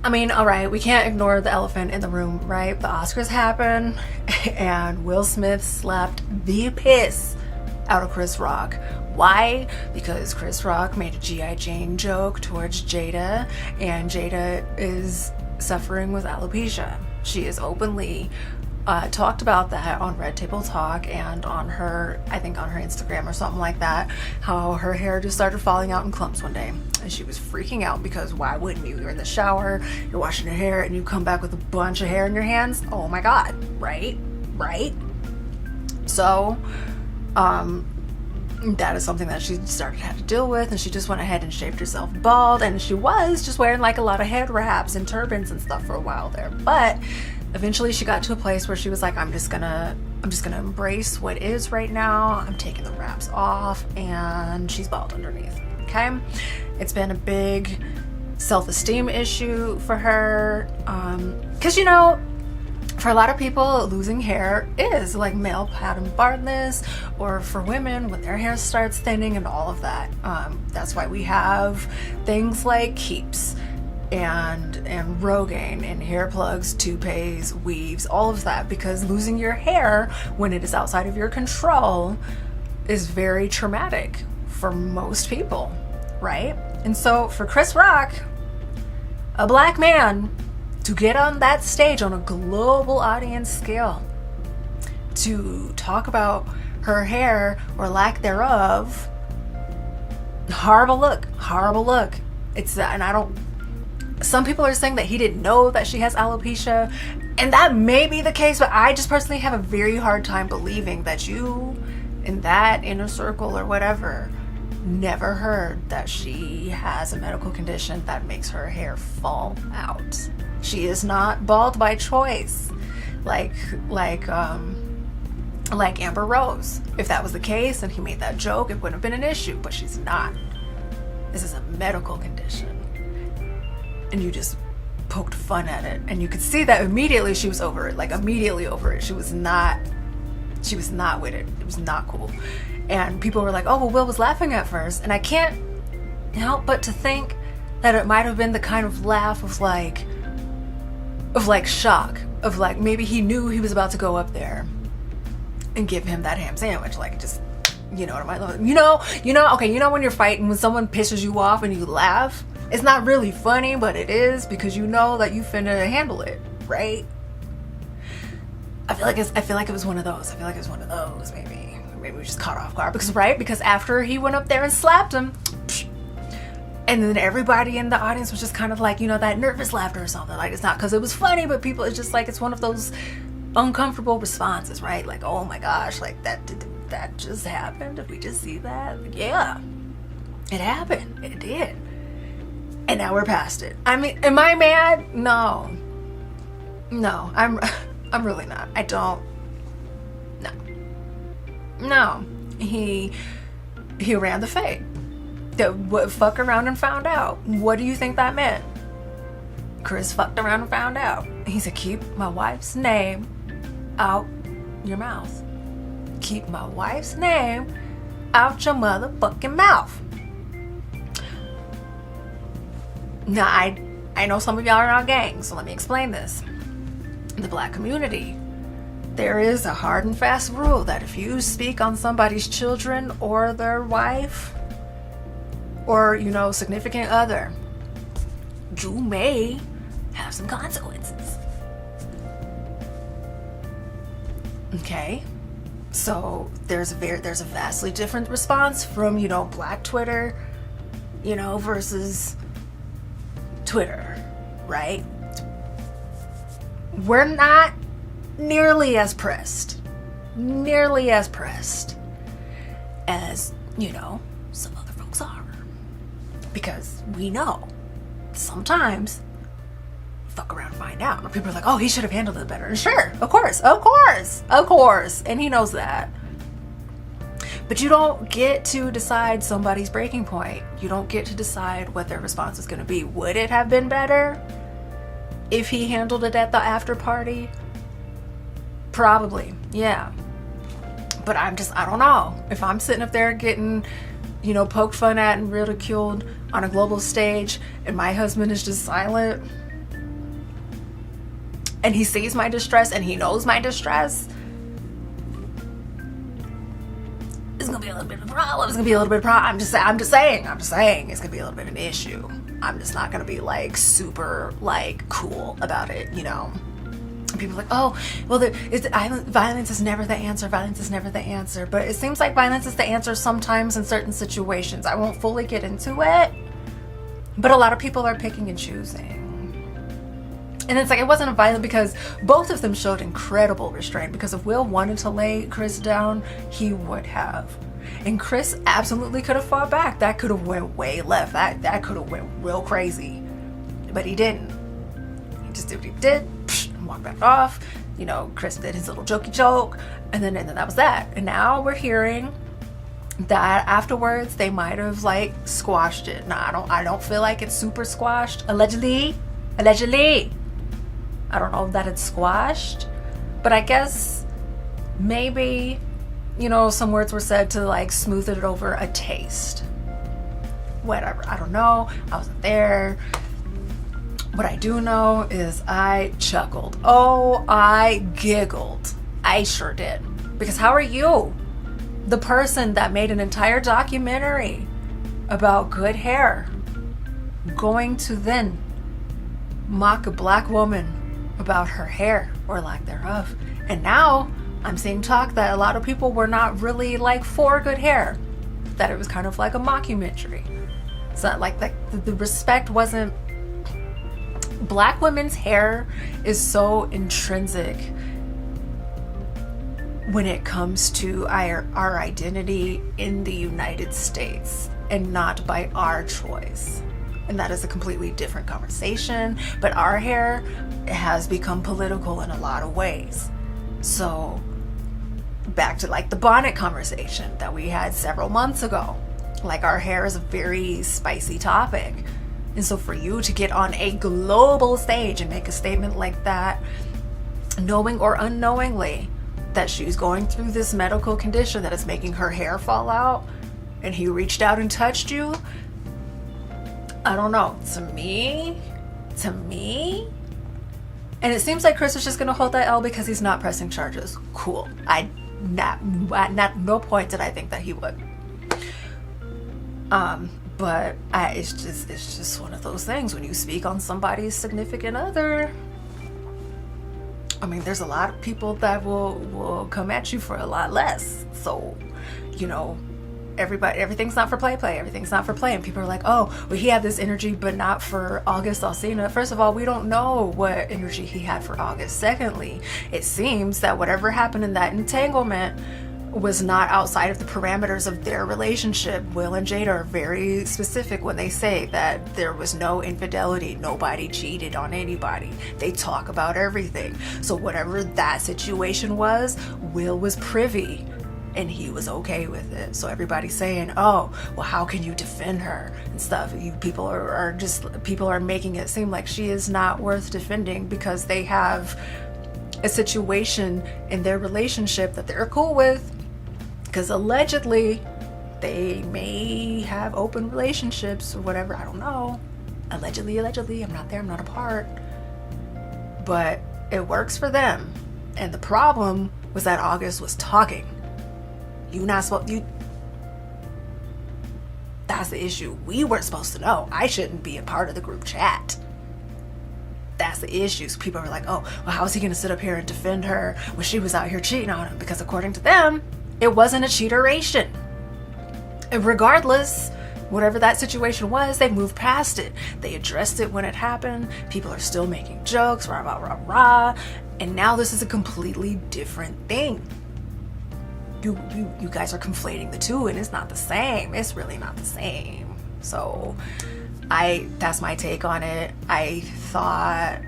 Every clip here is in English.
I mean, all right, we can't ignore the elephant in the room, right? The Oscars happened, and Will Smith slapped the piss out of Chris Rock. Why? Because Chris Rock made a G.I. Jane joke towards Jada, and Jada is suffering with alopecia. She is openly talked about that on Red Table Talk and on her, I think on her Instagram or something like that, how her hair just started falling out in clumps one day. And she was freaking out because why wouldn't you? You're in the shower, you're washing your hair, and you come back with a bunch of hair in your hands. Oh my God, right? Right? So, that is something that she started to have to deal with, and she just went ahead and shaved herself bald, and she was just wearing like a lot of head wraps and turbans and stuff for a while there. But eventually she got to a place where she was like, I'm just gonna embrace what is right now. I'm taking the wraps off, and she's bald underneath. Okay? It's been a big self-esteem issue for her. Because for a lot of people, losing hair is like male pattern baldness, or for women when their hair starts thinning and all of that. That's why we have things like Keeps and Rogaine and hair plugs, toupees, weaves, all of that, because losing your hair when it is outside of your control is very traumatic for most people, right? And so for Chris Rock, a black man, to get on that stage on a global audience scale to talk about her hair or lack thereof, horrible look. It's that, and I don't, some people are saying that he didn't know that she has alopecia, and that may be the case, but I just personally have a very hard time believing that you in that inner circle or whatever never heard that she has a medical condition that makes her hair fall out. She is not bald by choice, like Amber Rose. If that was the case and he made that joke, it wouldn't have been an issue, but she's not. This is a medical condition. And you just poked fun at it. And you could see that immediately she was over it, like immediately over it. She was not with it. It was not cool. And people were like, oh, well, Will was laughing at first. And I can't help but to think that it might have been the kind of laugh of like shock, of like maybe he knew he was about to go up there and give him that ham sandwich, like just, you know what I mean? Okay, when you're fighting, when someone pisses you off and you laugh, it's not really funny, but it is, because you know that you finna handle it, right? I feel like it was one of those. Maybe we just caught off guard because after he went up there and slapped him, and then everybody in the audience was just kind of like, that nervous laughter or something. Like, it's not because it was funny, but people, it's just like, it's one of those uncomfortable responses, right? Like, oh my gosh, like that just happened. Did we just see that? Like, yeah, it happened. It did. And now we're past it. I mean, am I mad? No, I'm really not. I don't. No. He ran the fade. Fuck around and found out. What do you think that meant? Chris fucked around and found out. He said, keep my wife's name out your mouth. Keep my wife's name out your motherfucking mouth. Now, I know some of y'all are not gang, so let me explain this. In the black community, there is a hard and fast rule that if you speak on somebody's children or their wife or, significant other, you may have some consequences. Okay? So there's a vastly different response from, black Twitter, versus Twitter, right? We're not nearly as pressed as, some other folks are. Because we know sometimes fuck around and find out. Or people are like, oh, he should have handled it better. And sure, of course. And he knows that. But you don't get to decide somebody's breaking point. You don't get to decide what their response is going to be. Would it have been better if he handled it at the after party? Probably, yeah. But I don't know. If I'm sitting up there getting, poked fun at and ridiculed on a global stage and my husband is just silent, and he sees my distress and he knows my distress, it's gonna be a little bit of a problem. It's gonna be a little bit of a problem. I'm just saying it's gonna be a little bit of an issue. I'm just not gonna be like super like cool about it, you know. People are like, oh, well, violence is never the answer. Violence is never the answer. But it seems like violence is the answer sometimes in certain situations. I won't fully get into it, but a lot of people are picking and choosing. And it's like, it wasn't a violent, because both of them showed incredible restraint, because if Will wanted to lay Chris down, he would have. And Chris absolutely could have fought back. That could have went way left. That could have went real crazy. But he didn't. He just did what he did. Walked back off. You know, Chris did his little jokey joke, and then that was that. And now we're hearing that afterwards they might have like squashed it. Now I don't feel like it's super squashed. Allegedly. I don't know if that it's squashed, but I guess maybe, you know, some words were said to like smooth it over a taste. Whatever. I don't know. I wasn't there. What I do know is I chuckled. Oh, I giggled. I sure did. Because how are you, the person that made an entire documentary about good hair, going to then mock a black woman about her hair or lack thereof? And now I'm seeing talk that a lot of people were not really like for good hair, that it was kind of like a mockumentary. So like the respect wasn't. Black women's hair is so intrinsic when it comes to our identity in the United States, and not by our choice. And that is a completely different conversation. But our hair has become political in a lot of ways. So back to like the bonnet conversation that we had several months ago. Like, our hair is a very spicy topic. And so for you to get on a global stage and make a statement like that, knowing or unknowingly that she's going through this medical condition that is making her hair fall out, and he reached out and touched you, I don't know. To me, and it seems like Chris is just going to hold that L because he's not pressing charges. Cool. At no point did I think that he would. But it's just one of those things when you speak on somebody's significant other. I mean, there's a lot of people that will come at you for a lot less. So, you know, everything's not for play. Everything's not for play. And people are like, oh, well, he had this energy, but not for August Alsina. First of all, we don't know what energy he had for August. Secondly, it seems that whatever happened in that entanglement was not outside of the parameters of their relationship. Will and Jada are very specific when they say that there was no infidelity. Nobody cheated on anybody. They talk about everything. So whatever that situation was, Will was privy and he was okay with it. So everybody's saying, oh, well, how can you defend her and stuff? People are making it seem like she is not worth defending because they have a situation in their relationship that they're cool with. Because allegedly, they may have open relationships or whatever. I don't know. Allegedly. I'm not there. I'm not a part. But it works for them. And the problem was that August was talking. That's the issue. We weren't supposed to know. I shouldn't be a part of the group chat. That's the issue. So people are like, oh, well, how is he going to sit up here and defend her when she was out here cheating on him? Because according to them, it wasn't a cheateration. And regardless, whatever that situation was, they moved past it. They addressed it when it happened. People are still making jokes, rah, rah, rah, rah. And now this is a completely different thing. You guys are conflating the two, and it's not the same. It's really not the same. So that's my take on it. I thought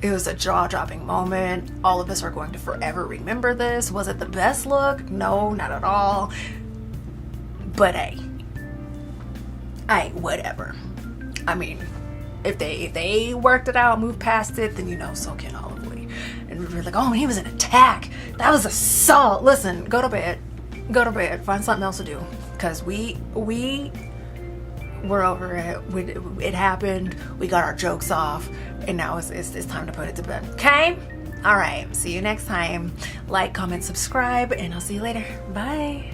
it was a jaw-dropping moment. All of us are going to forever remember this. Was it the best look? No, not at all. But hey, whatever. I mean, if they worked it out, moved past it, then so can all of we. And we're like, oh, he was an attack. That was assault. Listen, go to bed. Find something else to do. Because we we're over it. It happened. We got our jokes off, and now it's time to put it to bed. Okay? All right. See you next time. Like, comment, subscribe, and I'll see you later. Bye.